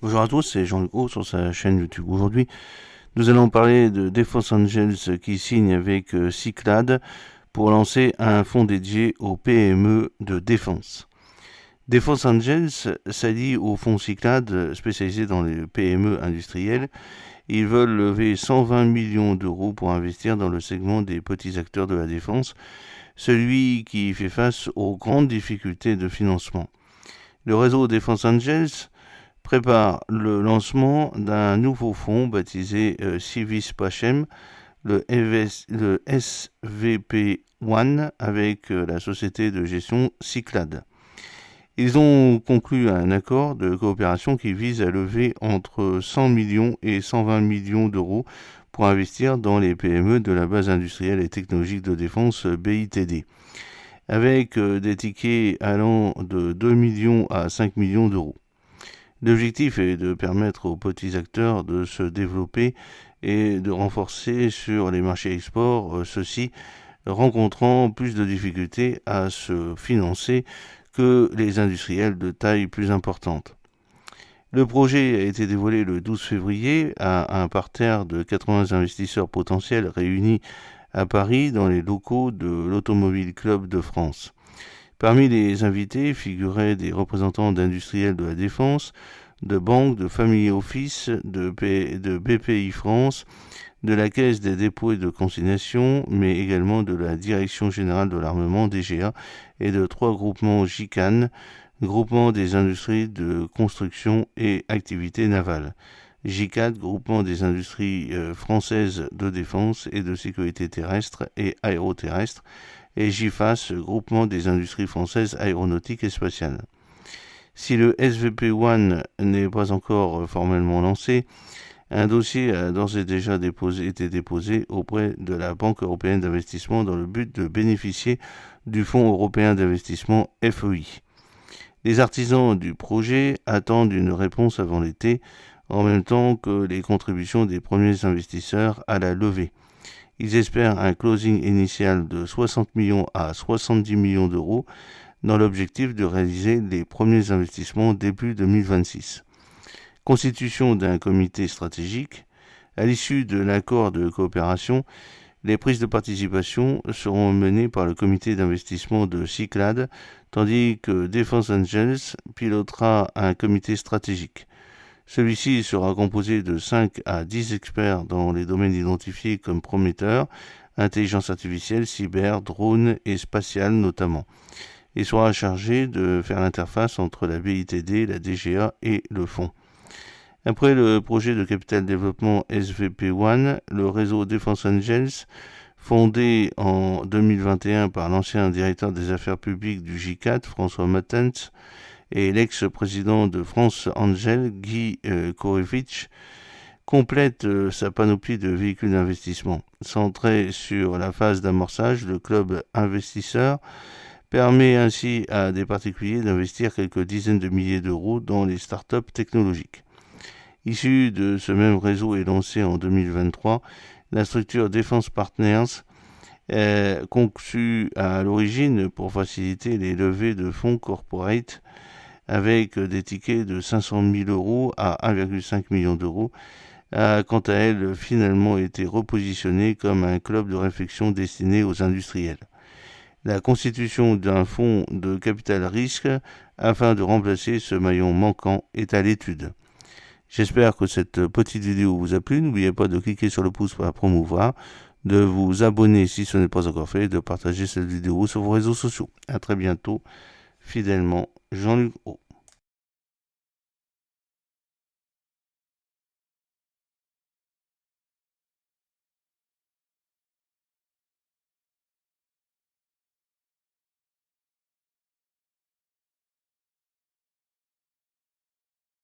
Bonjour à tous, c'est Jean-Luc Haut sur sa chaîne YouTube. Aujourd'hui, nous allons parler de Defense Angels qui signe avec Cyclades pour lancer un fonds dédié aux PME de défense. Defense Angels s'allie au fonds Cyclades spécialisé dans les PME industrielles. Ils veulent lever 120 millions d'euros pour investir dans le segment des petits acteurs de la défense, celui qui fait face aux grandes difficultés de financement. Le réseau Defense Angels prépare le lancement d'un nouveau fonds baptisé Civis Pacem, le SVP1, avec la société de gestion Cyclades. Ils ont conclu un accord de coopération qui vise à lever entre 100 millions et 120 millions d'euros pour investir dans les PME de la base industrielle et technologique de défense BITD, avec des tickets allant de 2 millions à 5 millions d'euros. L'objectif est de permettre aux petits acteurs de se développer et de renforcer sur les marchés export, ceux-ci rencontrant plus de difficultés à se financer que les industriels de taille plus importante. Le projet a été dévoilé le 12 février à un parterre de 80 investisseurs potentiels réunis à Paris dans les locaux de l'Automobile Club de France. Parmi les invités figuraient des représentants d'industriels de la défense, de banques, de family office, de BPI France, de la Caisse des dépôts et de consignation, mais également de la Direction générale de l'armement DGA et de 3 groupements GICAN, groupement des industries de construction et activités navales. GICAT, groupement des industries françaises de défense et de sécurité terrestre et aéroterrestre, et GIFAS, groupement des industries françaises aéronautiques et spatiales. Si le SVP1 n'est pas encore formellement lancé, un dossier a d'ores et déjà été déposé auprès de la Banque européenne d'investissement dans le but de bénéficier du Fonds européen d'investissement FEI. Les artisans du projet attendent une réponse avant l'été, en même temps que les contributions des premiers investisseurs à la levée. Ils espèrent un closing initial de 60 millions à 70 millions d'euros dans l'objectif de réaliser les premiers investissements début 2026. Constitution d'un comité stratégique. À l'issue de l'accord de coopération, les prises de participation seront menées par le comité d'investissement de Cyclades, tandis que Defense Angels pilotera un comité stratégique. Celui-ci sera composé de 5 à 10 experts dans les domaines identifiés comme prometteurs, intelligence artificielle, cyber, drone et spatiale notamment. Il sera chargé de faire l'interface entre la BITD, la DGA et le fonds. Après le projet de capital développement SVP1, le réseau Defense Angels, fondé en 2021 par l'ancien directeur des affaires publiques du GICAT, François Matens, et l'ex-président de France Angel, Guy Korevich, complète sa panoplie de véhicules d'investissement. Centré sur la phase d'amorçage, le club investisseur permet ainsi à des particuliers d'investir quelques dizaines de milliers d'euros dans les startups technologiques. Issu de ce même réseau et lancé en 2023, la structure Defense Partners conçue à l'origine pour faciliter les levées de fonds corporate avec des tickets de 500 000 euros à 1,5 million d'euros, a quant à elle finalement été repositionnée comme un club de réflexion destiné aux industriels. La constitution d'un fonds de capital risque afin de remplacer ce maillon manquant est à l'étude. J'espère que cette petite vidéo vous a plu. N'oubliez pas de cliquer sur le pouce pour la promouvoir, de vous abonner si ce n'est pas encore fait, et de partager cette vidéo sur vos réseaux sociaux. À très bientôt, fidèlement, Jean-Luc Haut.